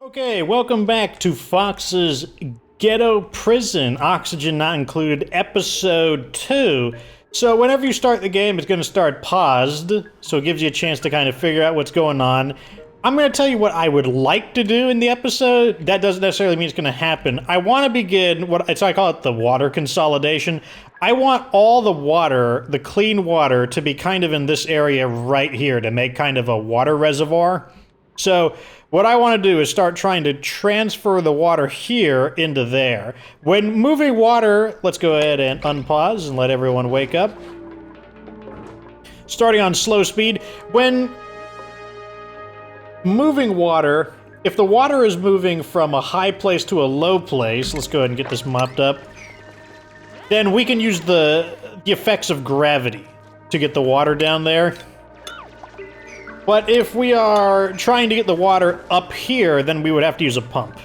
Okay, welcome back to Fox's Ghetto Prison, Oxygen Not Included, Episode 2. So whenever you start the game, it's going to start paused, so it gives you a chance to kind of figure out what's going on. I'm going to tell you what I would like to do in the episode. That doesn't necessarily mean it's going to happen. I want to begin, I call it the water consolidation. I want all the water, the clean water, to be kind of in this area right here to make kind of a water reservoir. So what I want to do is start trying to transfer the water here into there. When moving water, let's go ahead and unpause and let everyone wake up. Starting on slow speed. When moving water, if the water is moving from a high place to a low place, let's go ahead and get this mopped up, then we can use the effects of gravity to get the water down there. But if we are trying to get the water up here, then we would have to use a pump.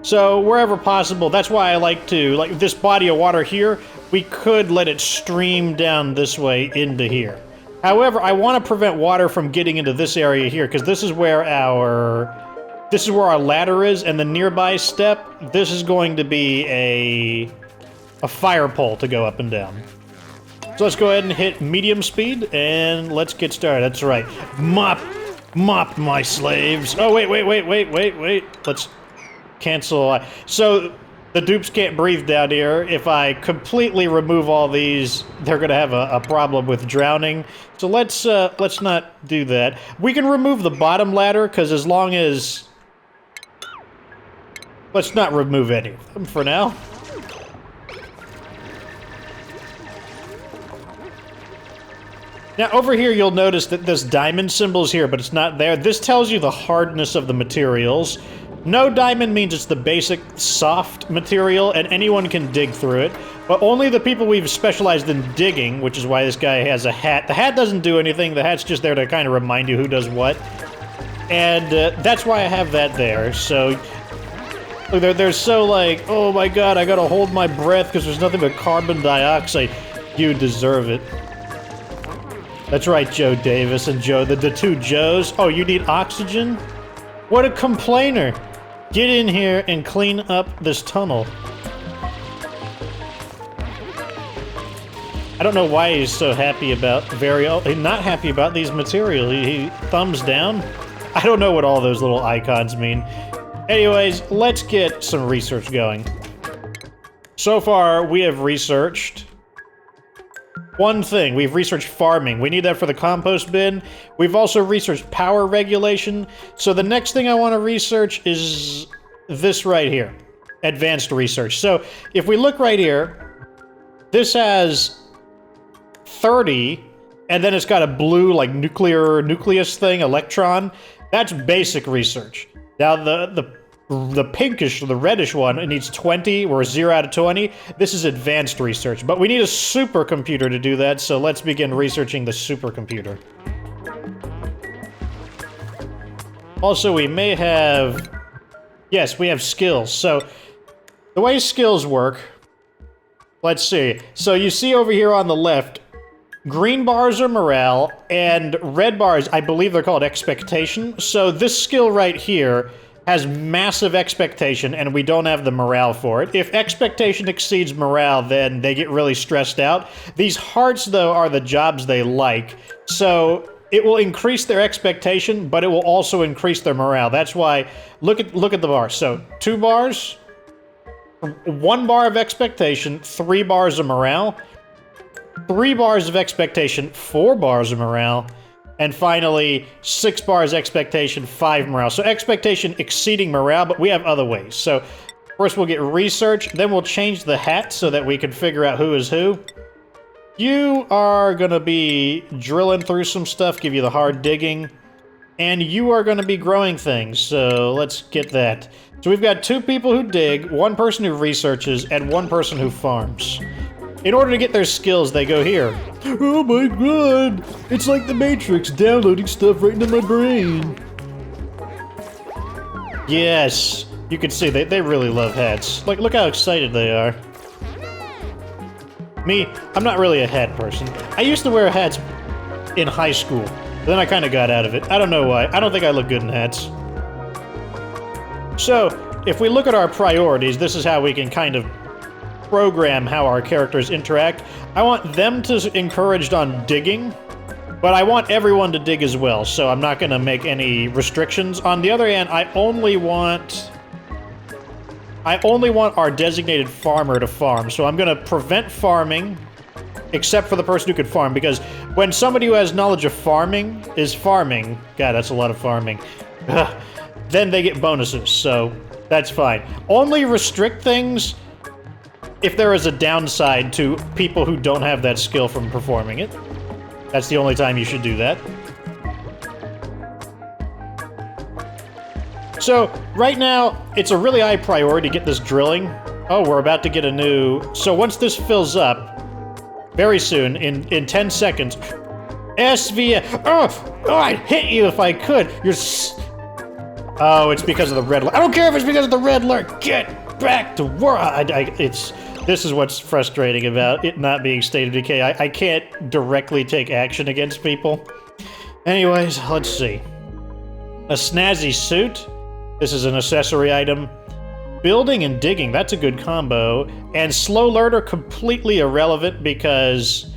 So wherever possible, that's why I like to, like this body of water here, we could let it stream down this way into here. However, I want to prevent water from getting into this area here, because this is where our ladder is, and the nearby step, this is going to be a fire pole to go up and down. So let's go ahead and hit medium speed, and let's get started. That's right. Mop, my slaves. Oh, wait. Let's cancel. So the dupes can't breathe down here. If I completely remove all these, they're gonna have a problem with drowning. So let's not do that. We can remove the bottom ladder, because as long as... Let's not remove any of them for now. Now, over here, you'll notice that this diamond symbol's here, but it's not there. This tells you the hardness of the materials. No diamond means it's the basic soft material, and anyone can dig through it. But only the people we've specialized in digging, which is why this guy has a hat. The hat doesn't do anything. The hat's just there to kind of remind you who does what. And that's why I have that there. So they're so like, oh my god, I gotta hold my breath because there's nothing but carbon dioxide. You deserve it. That's right, Joe Davis and Joe, the two Joes. Oh, you need oxygen? What a complainer. Get in here and clean up this tunnel. I don't know why he's so happy about not happy about these materials. He thumbs down. I don't know what all those little icons mean. Anyways, let's get some research going. So far, we have researched one thing. We've researched farming. We need that for the compost bin. We've also researched power regulation. So the next thing I want to research is this right here. Advanced research. So if we look right here, this has 30, and then it's got a blue, like, nucleus thing, electron. That's basic research. Now the pinkish, the reddish one, it needs 20. We're 0 out of 20. This is advanced research, but we need a supercomputer to do that, so let's begin researching the supercomputer. Also, we may have... Yes, we have skills. So, the way skills work... Let's see. So, you see over here on the left, green bars are morale, and red bars, I believe they're called expectation. So, this skill right here has massive expectation, and we don't have the morale for it. If expectation exceeds morale, then they get really stressed out. These hearts, though, are the jobs they like, so it will increase their expectation, but it will also increase their morale. That's why, look at the bars. So, 2 bars, 1 bar of expectation, 3 bars of morale, 3 bars of expectation, 4 bars of morale, and finally, 6 bars expectation, 5 morale. So expectation exceeding morale, but we have other ways. So first we'll get research, then we'll change the hat so that we can figure out who is who. You are gonna be drilling through some stuff, give you the hard digging, and you are gonna be growing things, so let's get that. So we've got 2 people who dig, 1 person who researches, and 1 person who farms. In order to get their skills, they go here. Oh my god! It's like the Matrix, downloading stuff right into my brain. Yes, you can see they really love hats. Like, look how excited they are. Me, I'm not really a hat person. I used to wear hats in high school, Then I kind of got out of it. I don't know why. I don't think I look good in hats. So, if we look at our priorities, this is how we can kind of program how our characters interact. I want them to encouraged on digging, but I want everyone to dig as well, so I'm not going to make any restrictions. On the other hand, I only want our designated farmer to farm, so I'm going to prevent farming, except for the person who could farm, because when somebody who has knowledge of farming is farming, God, that's a lot of farming, then they get bonuses, so that's fine. Only restrict things if there is a downside to people who don't have that skill from performing it. That's the only time you should do that. So, right now, it's a really high priority to get this drilling. Oh, we're about to get a new... So once this fills up, very soon, in 10 seconds... SVF... Oh, I'd hit you if I could! Oh, it's because of the red alert. I don't care if it's because of the red alert! Get back to work! This is what's frustrating about it not being State of Decay. I can't directly take action against people. Anyways, let's see. A snazzy suit. This is an accessory item. Building and digging, that's a good combo. And slow learner, completely irrelevant because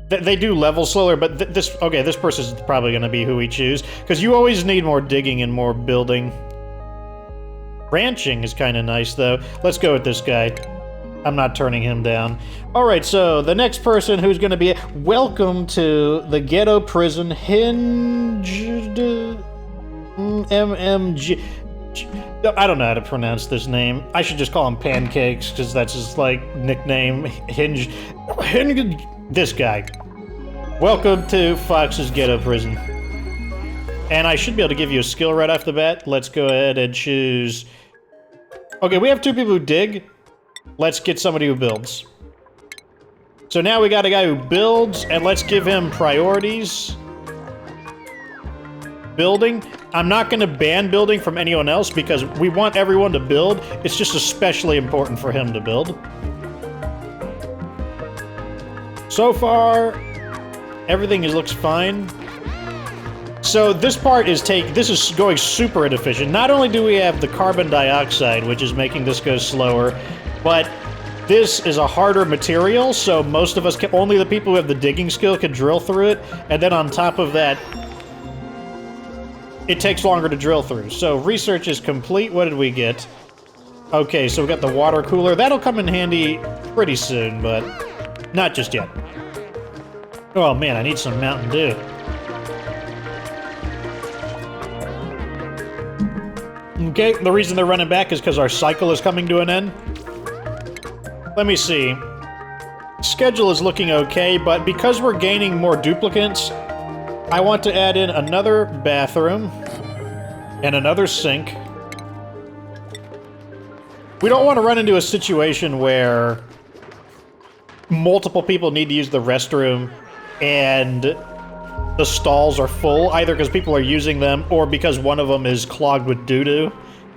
they do level slower, but this person is probably going to be who we choose, because you always need more digging and more building. Ranching is kind of nice, though. Let's go with this guy. I'm not turning him down. Alright, so the next person who's going to be... Welcome to the ghetto prison hinged... MMG... I don't know how to pronounce this name. I should just call him Pancakes, because that's his, like, nickname. Hinge... This guy. Welcome to Fox's ghetto prison. And I should be able to give you a skill right off the bat. Let's go ahead and choose... Okay, we have two people who dig. Let's get somebody who builds. So now we got a guy who builds, and let's give him priorities. Building. I'm not going to ban building from anyone else because we want everyone to build. It's just especially important for him to build. So far, everything looks fine. So this part is this is going super inefficient. Not only do we have the carbon dioxide, which is making this go slower, but this is a harder material, so most of us can, only the people who have the digging skill can drill through it, and then on top of that, it takes longer to drill through. So research is complete. What did we get? Okay, so we got the water cooler. That'll come in handy pretty soon, but not just yet. Oh man, I need some Mountain Dew. Okay, the reason they're running back is because our cycle is coming to an end. Let me see. Schedule is looking okay, but because we're gaining more duplicants, I want to add in another bathroom and another sink. We don't want to run into a situation where multiple people need to use the restroom and the stalls are full, either because people are using them or because one of them is clogged with doo-doo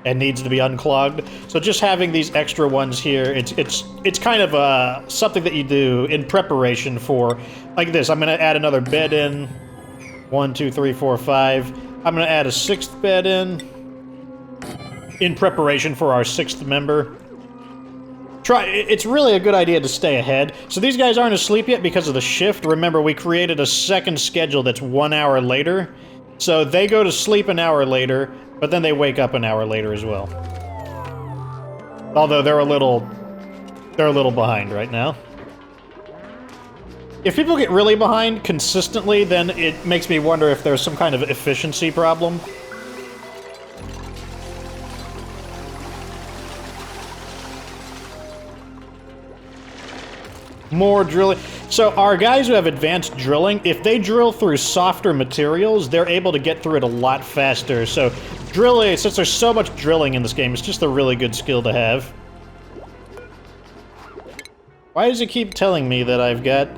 and needs to be unclogged. So just having these extra ones here, it's kind of something that you do in preparation for, like this. I'm going to add another bed in. 1, 2, 3, 4, 5. I'm going to add a 6th bed in preparation for our 6th member. It's really a good idea to stay ahead. So these guys aren't asleep yet because of the shift. Remember, we created a second schedule that's 1 hour later. So they go to sleep an hour later, but then they wake up an hour later as well. Although they're a little behind right now. If people get really behind consistently, then it makes me wonder if there's some kind of efficiency problem. More drilling. So our guys who have advanced drilling, if they drill through softer materials, they're able to get through it a lot faster. So drilling, since there's so much drilling in this game, it's just a really good skill to have. Why does it keep telling me that I've got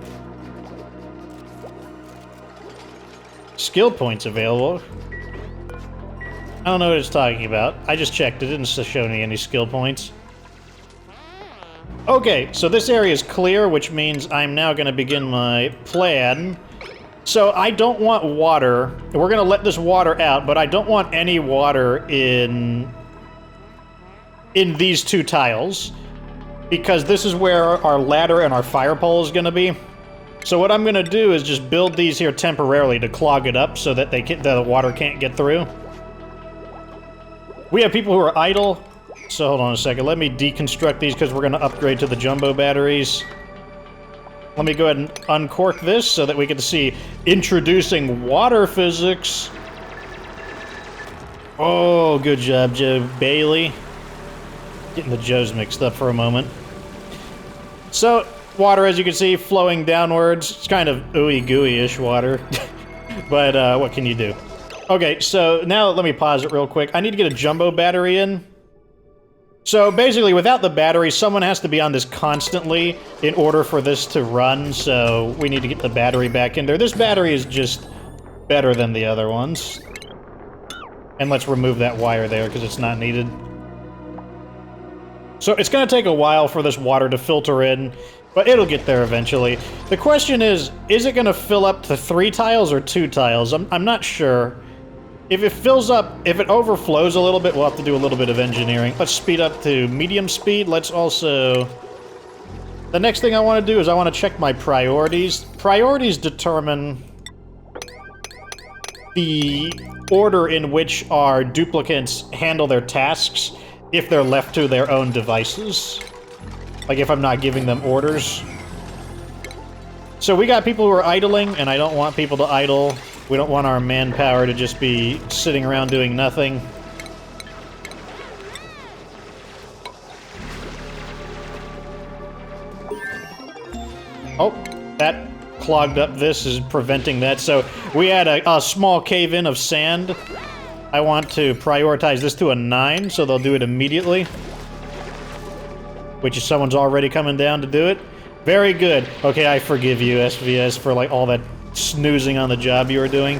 skill points available? I don't know what it's talking about. I just checked. It didn't show me any skill points. Okay, so this area is clear, which means I'm now going to begin my plan. So I don't want water. We're going to let this water out, but I don't want any water in in these two tiles, because this is where our ladder and our fire pole is going to be. So what I'm going to do is just build these here temporarily to clog it up so that the water can't get through. We have people who are idle. So hold on a second. Let me deconstruct these because we're going to upgrade to the jumbo batteries. Let me go ahead and uncork this so that we get to see introducing water physics. Oh, good job, Joe Bailey. Getting the Joes mixed up for a moment. So, water, as you can see, flowing downwards. It's kind of ooey-gooey-ish water. But, what can you do? Okay, so now let me pause it real quick. I need to get a jumbo battery in. So basically, without the battery, someone has to be on this constantly in order for this to run, so we need to get the battery back in there. This battery is just better than the other ones. And let's remove that wire there, because it's not needed. So it's going to take a while for this water to filter in, but it'll get there eventually. The question is it going to fill up to 3 tiles or 2 tiles? I'm not sure. If it fills up, if it overflows a little bit, we'll have to do a little bit of engineering. Let's speed up to medium speed. Let's also... The next thing I want to do is I want to check my priorities. Priorities determine the order in which our duplicants handle their tasks if they're left to their own devices. Like if I'm not giving them orders. So we got people who are idling, and I don't want people to idle. We don't want our manpower to just be sitting around doing nothing. Oh, that clogged up. This is preventing that. So we had a small cave-in of sand. I want to prioritize this to a 9, so they'll do it immediately. Which is someone's already coming down to do it. Very good. Okay, I forgive you, SVS, for like all that snoozing on the job you were doing.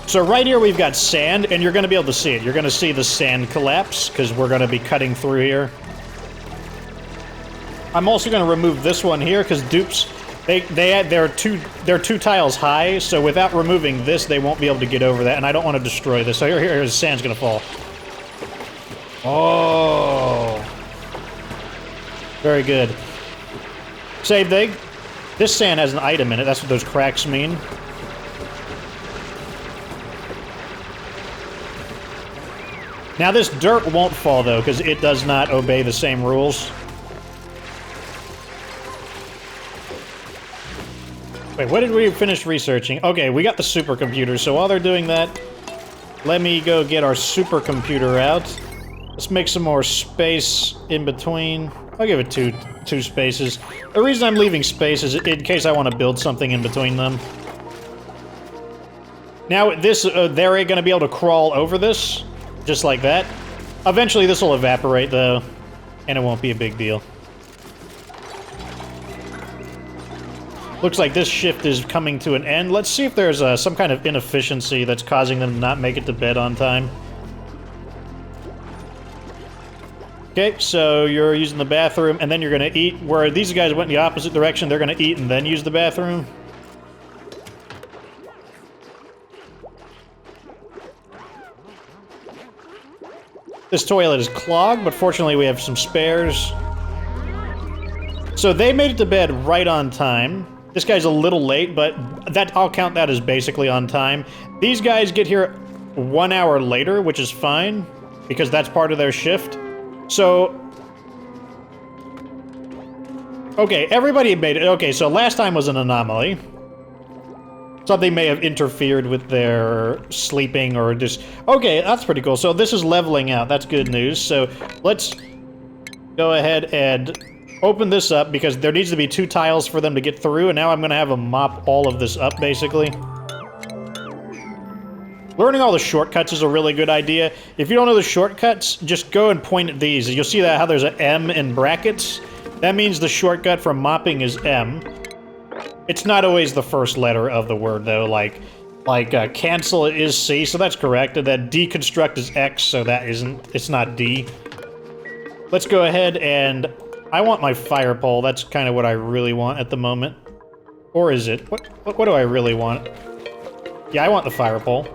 So right here we've got sand, and you're going to be able to see it. You're going to see the sand collapse, because we're going to be cutting through here. I'm also going to remove this one here, because dupes, they're two tiles high, so without removing this, they won't be able to get over that, and I don't want to destroy this. So here's the sand's going to fall. Oh. Very good. Same thing. This sand has an item in it. That's what those cracks mean. Now this dirt won't fall, though, because it does not obey the same rules. Wait, what did we finish researching? Okay, we got the supercomputer, so while they're doing that, let me go get our supercomputer out. Let's make some more space in between. I'll give it two spaces. The reason I'm leaving space is in case I want to build something in between them. Now, this, they're going to be able to crawl over this, just like that. Eventually, this will evaporate, though, and it won't be a big deal. Looks like this shift is coming to an end. Let's see if there's some kind of inefficiency that's causing them to not make it to bed on time. Okay, so you're using the bathroom, and then you're going to eat. Where these guys went in the opposite direction, they're going to eat and then use the bathroom. This toilet is clogged, but fortunately we have some spares. So they made it to bed right on time. This guy's a little late, but I'll count that as basically on time. These guys get here 1 hour later, which is fine, because that's part of their shift. So, okay, everybody made it. Okay, so last time was an anomaly. Something may have interfered with their sleeping or just... Okay, that's pretty cool. So this is leveling out. That's good news. So let's go ahead and open this up, because there needs to be 2 tiles for them to get through, and now I'm going to have them mop all of this up, basically. Learning all the shortcuts is a really good idea. If you don't know the shortcuts, just go and point at these. You'll see that how there's an M in brackets. That means the shortcut for mopping is M. It's not always the first letter of the word, though. Like cancel is C, so that's correct. And then deconstruct is X, so that isn't. It's not D. Let's go ahead and... I want my fire pole. That's kind of what I really want at the moment. Or is it? What do I really want? Yeah, I want the fire pole.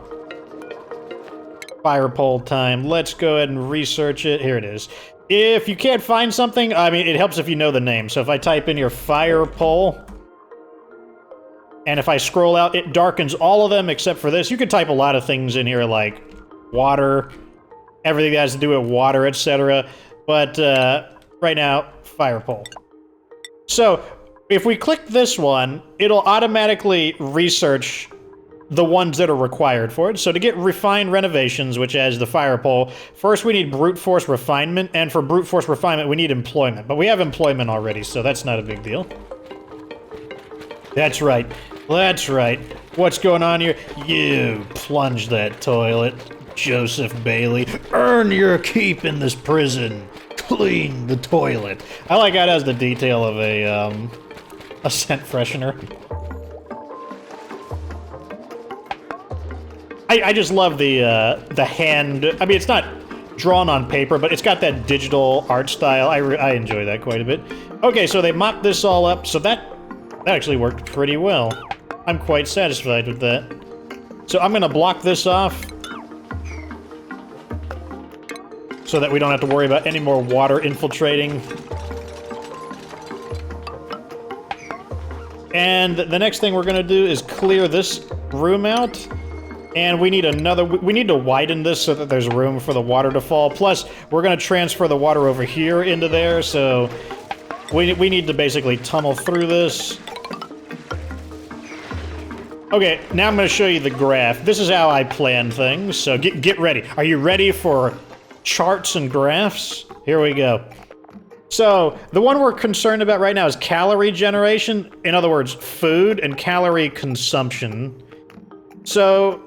Fire pole time. Let's go ahead and research it. Here it is. If you can't find something, I mean, it helps if you know the name. So if I type in your fire pole, and if I scroll out, it darkens all of them except for this. You can type a lot of things in here like water, everything that has to do with water, etc. But right now, fire pole. So if we click this one, it'll automatically research the ones that are required for it. So to get refined renovations, which has the fire pole, first we need brute force refinement, and for brute force refinement we need employment. But we have employment already, so that's not a big deal. That's right. That's right. What's going on here? You plunge that toilet, Joseph Bailey. Earn your keep in this prison. Clean the toilet. I like how it has the detail of a scent freshener. I just love the hand. I mean, it's not drawn on paper, but it's got that digital art style. I enjoy that quite a bit. Okay, so they mocked this all up, so that actually worked pretty well. I'm quite satisfied with that. So I'm gonna block this off so that we don't have to worry about any more water infiltrating. And the next thing we're gonna do is clear this room out. And we need we need to widen this so that there's room for the water to fall. Plus, we're gonna transfer the water over here into there, so we need to basically tunnel through this. Okay, now I'm gonna show you the graph. This is how I plan things, so get ready. Are you ready for charts and graphs? Here we go. So, the one we're concerned about right now is calorie generation. In other words, food and calorie consumption. So,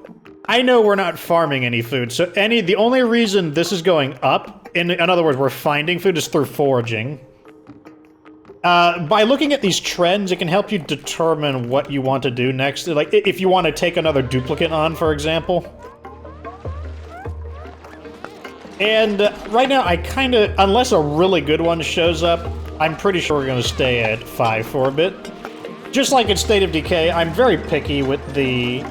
I know we're not farming any food, so the only reason this is going up, in other words, we're finding food, is through foraging. By looking at these trends, it can help you determine what you want to do next. Like, if you want to take another duplicant on, for example. And right now, I kind of, unless a really good one shows up, I'm pretty sure we're going to stay at 5 for a bit. Just like in State of Decay, I'm very picky with the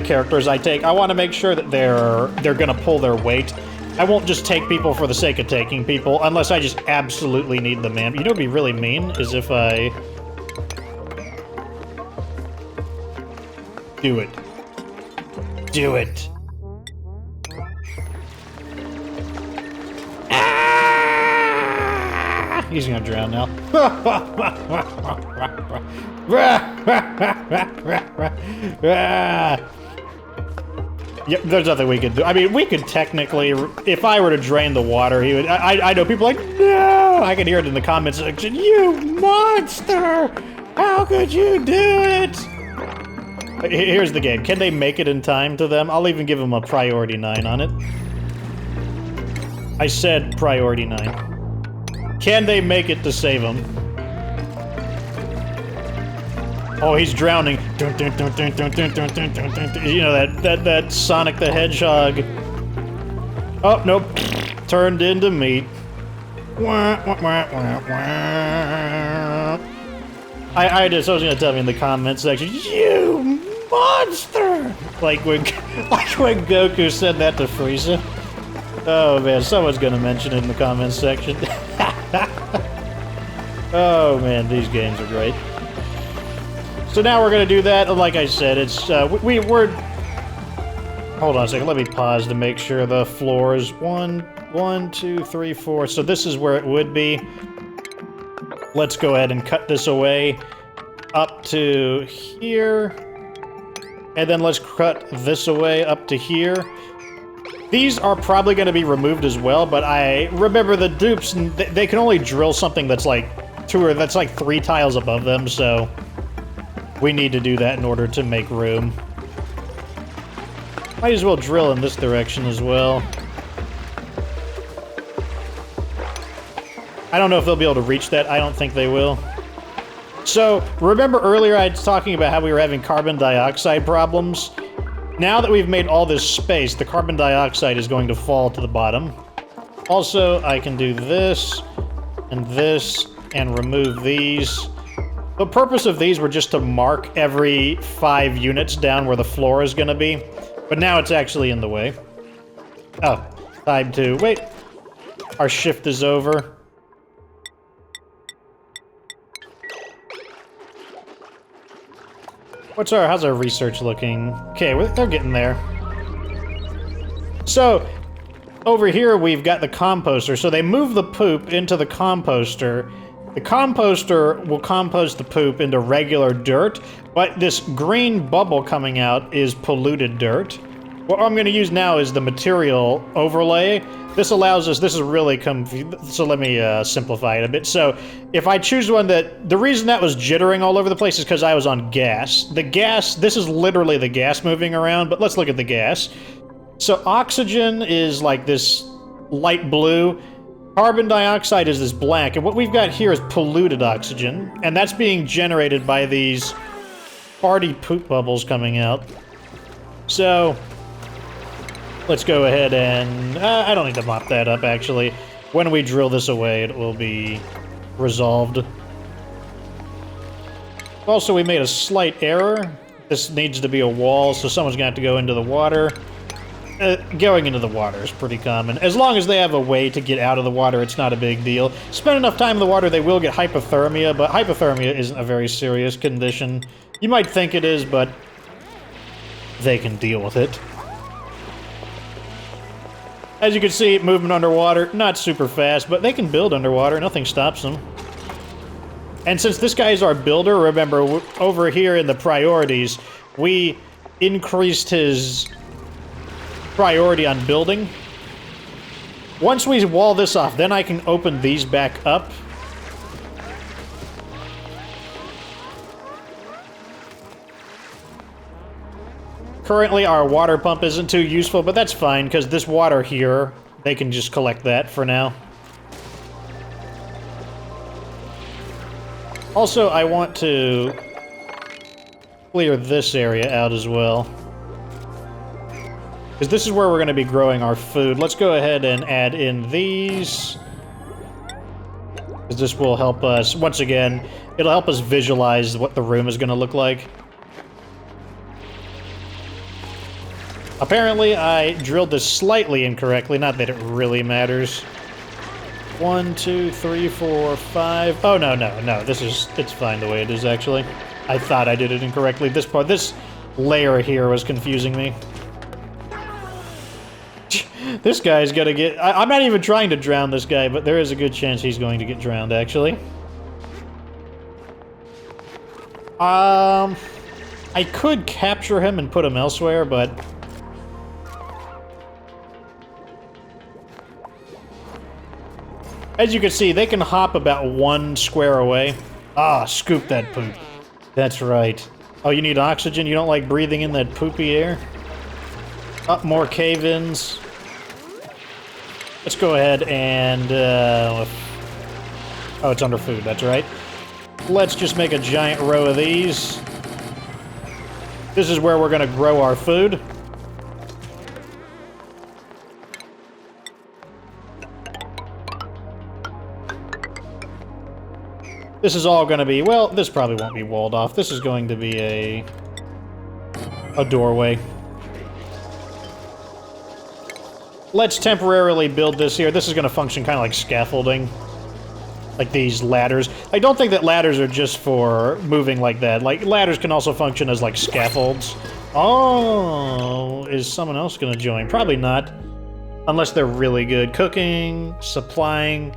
characters I take. I want to make sure that they're gonna pull their weight. I won't just take people for the sake of taking people, unless I just absolutely need them, man. You know what'd be really mean is if I... Do it. Do it. Ah! He's gonna drown now. Yep, there's nothing we could do. I mean, we could technically, if I were to drain the water, he would. I know people are like, no! I can hear it in the comments section. You monster! How could you do it? Here's the game. Can they make it in time to them? I'll even give them a priority 9 on it. I said priority 9. Can they make it to save him? Oh, he's drowning. You know, that Sonic the Hedgehog. Oh, nope. Turned into meat. I was gonna tell me in the comments section, you monster! Like when Goku said that to Frieza. Oh man, someone's gonna mention it in the comments section. Oh man, these games are great. So now we're gonna do that, and like I said, it's, we're... Hold on a second, let me pause to make sure the floor is 1, 2, 3, 4. So this is where it would be. Let's go ahead and cut this away up to here. And then let's cut this away up to here. These are probably gonna be removed as well, but I remember the dupes, they can only drill something that's like 3 tiles above them, so... We need to do that in order to make room. Might as well drill in this direction as well. I don't know if they'll be able to reach that. I don't think they will. So, remember earlier I was talking about how we were having carbon dioxide problems? Now that we've made all this space, the carbon dioxide is going to fall to the bottom. Also, I can do this, and remove these. The purpose of these were just to mark every 5 units down where the floor is gonna be. But now it's actually in the way. Oh, time to... Wait. Our shift is over. How's our research looking? Okay, they're getting there. So, over here we've got the composter. So they move the poop into the composter. The composter will compost the poop into regular dirt, but this green bubble coming out is polluted dirt. What I'm going to use now is the material overlay. This allows us, this is really so let me simplify it a bit. So if I choose one the reason that was jittering all over the place is because I was on gas. The gas, this is literally the gas moving around, but let's look at the gas. So oxygen is like this light blue. Carbon dioxide is this black, and what we've got here is polluted oxygen, and that's being generated by these party poop bubbles coming out. So, let's go ahead and... I don't need to mop that up, actually. When we drill this away, it will be resolved. Also, we made a slight error. This needs to be a wall, so someone's gonna have to go into the water. Going into the water is pretty common. As long as they have a way to get out of the water, it's not a big deal. Spend enough time in the water, they will get hypothermia, but hypothermia isn't a very serious condition. You might think it is, but they can deal with it. As you can see, movement underwater, not super fast, but they can build underwater. Nothing stops them. And since this guy is our builder, remember, over here in the priorities, we increased his priority on building. Once we wall this off, then I can open these back up. Currently, our water pump isn't too useful, but that's fine, because this water here, they can just collect that for now. Also, I want to clear this area out as well, because this is where we're going to be growing our food. Let's go ahead and add in these, because this will help us, once again, it'll help us visualize what the room is going to look like. Apparently, I drilled this slightly incorrectly, not that it really matters. 1, 2, 3, 4, 5... Oh, no, it's fine the way it is, actually. I thought I did it incorrectly. This layer here was confusing me. This guy's gonna get... I'm not even trying to drown this guy, but there is a good chance he's going to get drowned, actually. I could capture him and put him elsewhere, but... As you can see, they can hop about 1 square away. Ah, scoop that poop. That's right. Oh, you need oxygen? You don't like breathing in that poopy air? Up more cave-ins. Let's go ahead and, oh, it's under food, that's right. Let's just make a giant row of these. This is where we're gonna grow our food. This is all gonna be, well, this probably won't be walled off. This is going to be a doorway. Let's temporarily build this here. This is gonna function kind of like scaffolding. Like these ladders. I don't think that ladders are just for moving like that. Like, ladders can also function as, like, scaffolds. Oh, is someone else gonna join? Probably not. Unless they're really good. Cooking, supplying...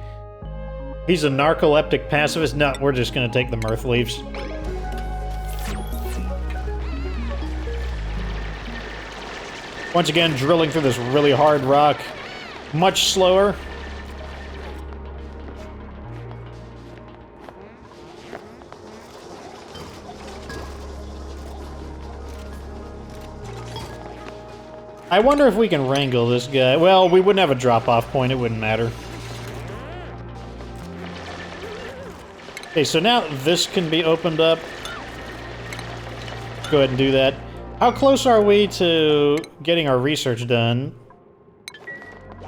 He's a narcoleptic pacifist? No, we're just gonna take the mirth leaves. Once again, drilling through this really hard rock. Much slower. I wonder if we can wrangle this guy. Well, we wouldn't have a drop-off point, it wouldn't matter. Okay, so now this can be opened up. Go ahead and do that. How close are we to getting our research done?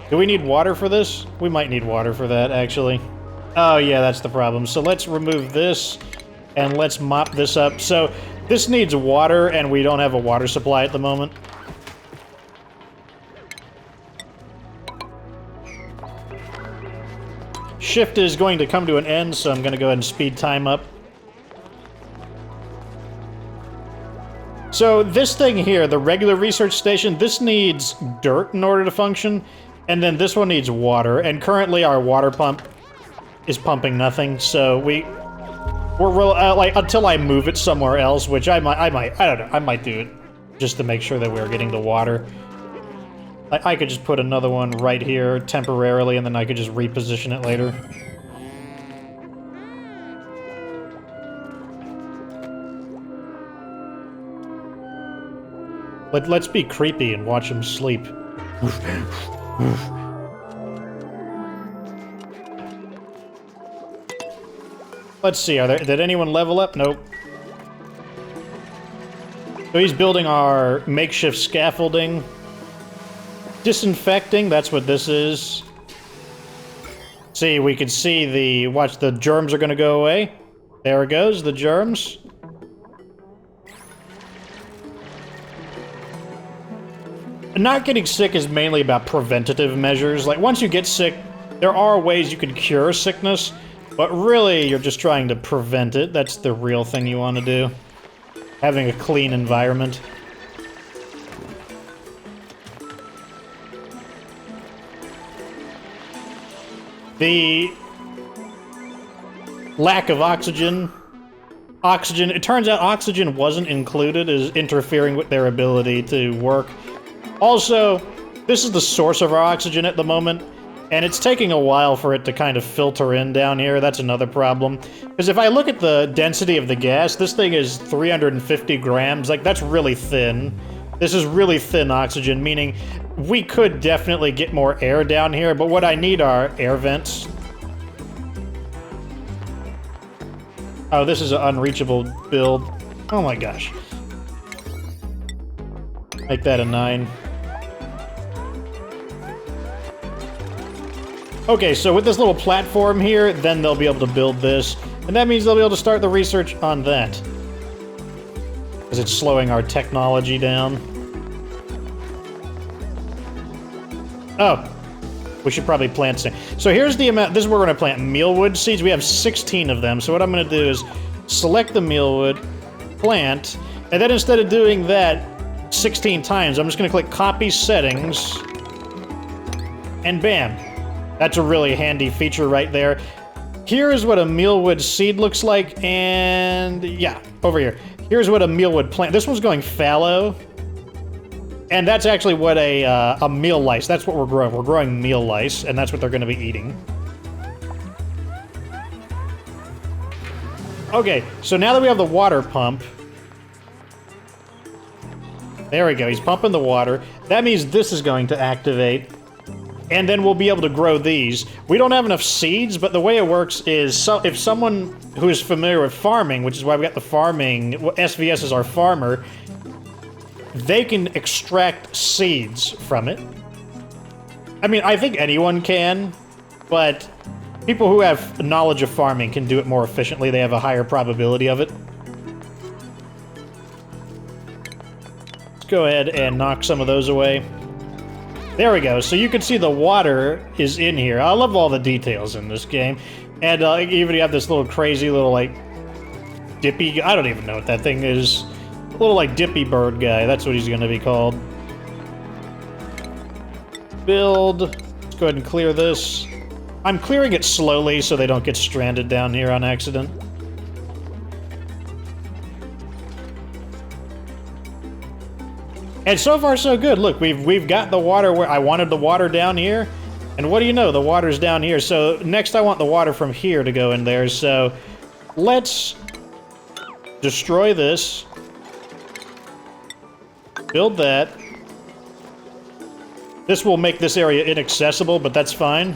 Do we need water for this? We might need water for that, actually. Oh, yeah, that's the problem. So let's remove this, And let's mop this up. So, this needs water, and we don't have a water supply at the moment. Shift is going to come to an end, so I'm going to go ahead and speed time up. So this thing here, the regular research station, this needs dirt in order to function, and then this one needs water, and currently our water pump is pumping nothing, so we're like, until I move it somewhere else, which I don't know, I might do it just to make sure that we're getting the water. I could just put another one right here temporarily, and then I could just reposition it later. Let's be creepy and watch him sleep. Let's see, did anyone level up? Nope. So he's building our makeshift scaffolding. Disinfecting, that's what this is. See, we can see watch, the germs are gonna go away. There it goes, the germs. Not getting sick is mainly about preventative measures. Like, once you get sick, there are ways you can cure sickness, but really, you're just trying to prevent it. That's the real thing you want to do. Having a clean environment. The lack of oxygen. It turns out oxygen wasn't included as interfering with their ability to work. Also, this is the source of our oxygen at the moment, and it's taking a while for it to kind of filter in down here. That's another problem. Because if I look at the density of the gas, this thing is 350 grams. Like, that's really thin. This is really thin oxygen, meaning we could definitely get more air down here, but what I need are air vents. Oh, this is an unreachable build. Oh my gosh. Make that a 9. Okay, so with this little platform here, then they'll be able to build this, and that means they'll be able to start the research on that. Because it's slowing our technology down. Oh, we should probably plant some. So here's the amount, this is where we're gonna plant mealwood seeds. We have 16 of them, so what I'm gonna do is select the mealwood, plant, and then instead of doing that 16 times, I'm just gonna click copy settings, and bam. That's a really handy feature right there. Here is what a mealwood seed looks like, and yeah, over here. Here's what a mealwood plant, this one's going fallow, and that's actually what a meal lice, that's what we're growing. We're growing meal lice, and that's what they're gonna be eating. Okay, so now that we have the water pump, there we go, he's pumping the water. That means this is going to activate. And then we'll be able to grow these. We don't have enough seeds, but the way it works is if someone who is familiar with farming, which is why we got the farming, SVS is our farmer, they can extract seeds from it. I mean, I think anyone can, but people who have knowledge of farming can do it more efficiently. They have a higher probability of it. Let's go ahead and knock some of those away. There we go, so you can see the water is in here. I love all the details in this game. And even you have this little crazy little, like, dippy... I don't even know what that thing is. A little, like, dippy bird guy. That's what he's gonna be called. Build. Let's go ahead and clear this. I'm clearing it slowly so they don't get stranded down here on accident. And so far, so good. Look, we've got the water where I wanted the water down here. And what do you know? The water's down here. So next I want the water from here to go in there. So let's destroy this. Build that. This will make this area inaccessible, but that's fine.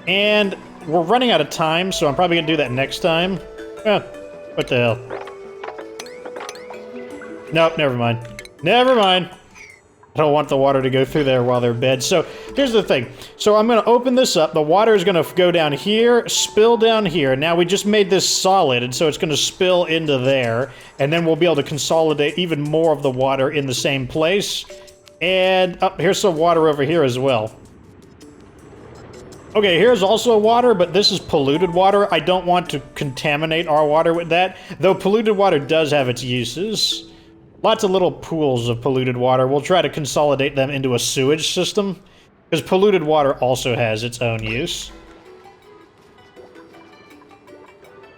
And we're running out of time, so I'm probably going to do that next time. What the hell? Nope, never mind. Never mind. I don't want the water to go through there while they're bed. So here's the thing. So I'm going to open this up. The water is going to go down here, spill down here. Now we just made this solid, and so it's going to spill into there. And then we'll be able to consolidate even more of the water in the same place. And here's some water over here as well. Okay, here's also water, but this is polluted water. I don't want to contaminate our water with that, though polluted water does have its uses. Lots of little pools of polluted water. We'll try to consolidate them into a sewage system, because polluted water also has its own use.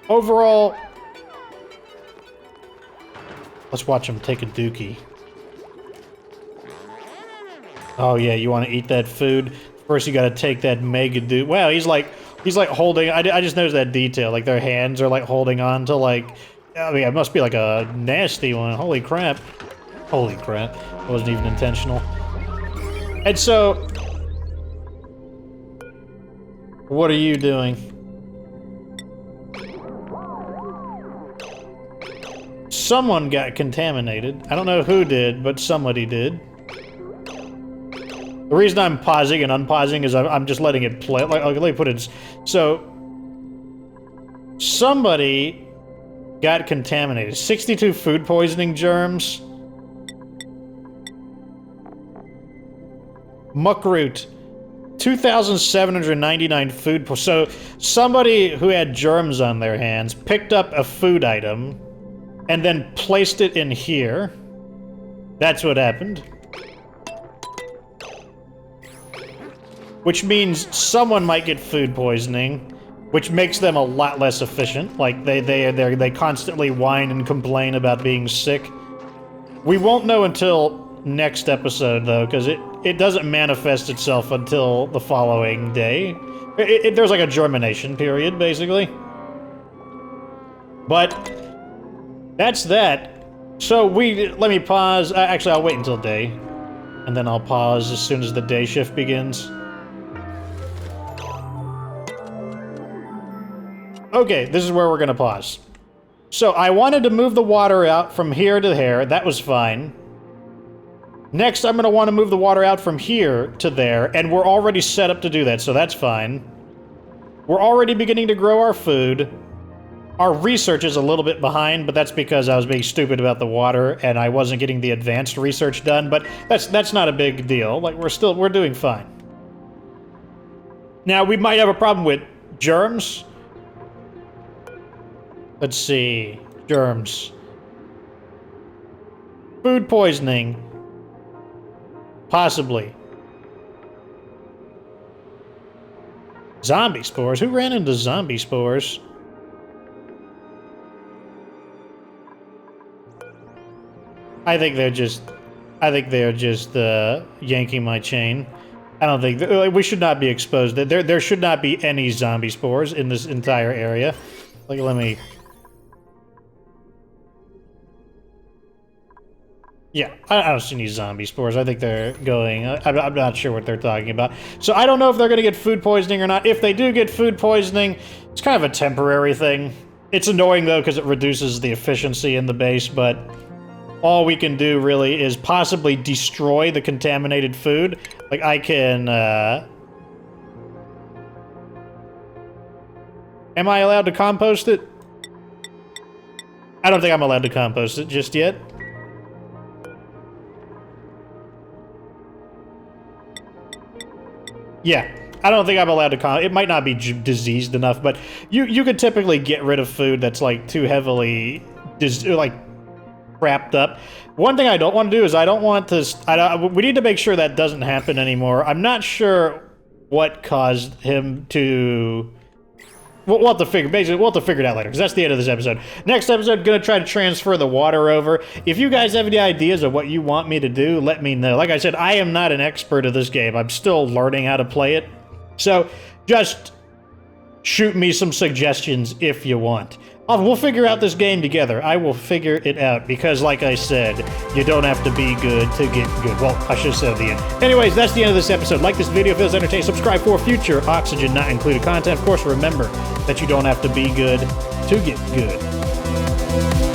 Overall, let's watch him take a dookie. Oh yeah, you want to eat that food? First you gotta take that mega dude. Wow, he's like holding, I just noticed that detail, like their hands are like holding on to like, I mean, it must be like a nasty one. Holy crap. Holy crap. It wasn't even intentional. And so, what are you doing? Someone got contaminated. I don't know who did, but somebody did. The reason I'm pausing and unpausing is I'm just letting it play. Like, let me put it. So, somebody got contaminated. 62 food poisoning germs. Muckroot. 2,799 food. So, somebody who had germs on their hands picked up a food item and then placed it in here. That's what happened. Which means someone might get food poisoning, which makes them a lot less efficient. Like, they constantly whine and complain about being sick. We won't know until next episode, though, because it doesn't manifest itself until the following day. There's like a germination period, basically. But that's that. So let me pause. Actually, I'll wait until day, and then I'll pause as soon as the day shift begins. Okay, this is where we're gonna pause. So I wanted to move the water out from here to there. That was fine. Next, I'm gonna want to move the water out from here to there, and we're already set up to do that, so that's fine. We're already beginning to grow our food. Our research is a little bit behind, but that's because I was being stupid about the water, and I wasn't getting the advanced research done, but that's not a big deal. Like, we're doing fine. Now, we might have a problem with germs. Let's see. Germs. Food poisoning. Possibly. Zombie spores? Who ran into zombie spores? I think they're just yanking my chain. I don't think we should not be exposed. There should not be any zombie spores in this entire area. Like, let me. Yeah, I don't see any zombie spores. I think they're going. I'm not sure what they're talking about. So I don't know if they're going to get food poisoning or not. If they do get food poisoning, it's kind of a temporary thing. It's annoying though because it reduces the efficiency in the base, but all we can do really is possibly destroy the contaminated food. Like, I can, am I allowed to compost it? I don't think I'm allowed to compost it just yet. Yeah, I don't think I'm allowed to it might not be diseased enough, but you could typically get rid of food that's, like, too heavily, wrapped up. One thing I don't want to do is I don't want to... we need to make sure that doesn't happen anymore. I'm not sure what caused him to... We'll have to figure... Basically, we'll have to figure it out later, because that's the end of this episode. Next episode, I'm going to try to transfer the water over. If you guys have any ideas of what you want me to do, let me know. Like I said, I am not an expert of this game. I'm still learning how to play it. So, just shoot me some suggestions if you want. We'll figure out this game together. I will figure it out, because like I said, you don't have to be good to get good. Well, I should have said at the end. Anyways, that's the end of this episode. Like this video if it was entertaining. Subscribe for future Oxygen Not Included content. Of course, remember that you don't have to be good to get good.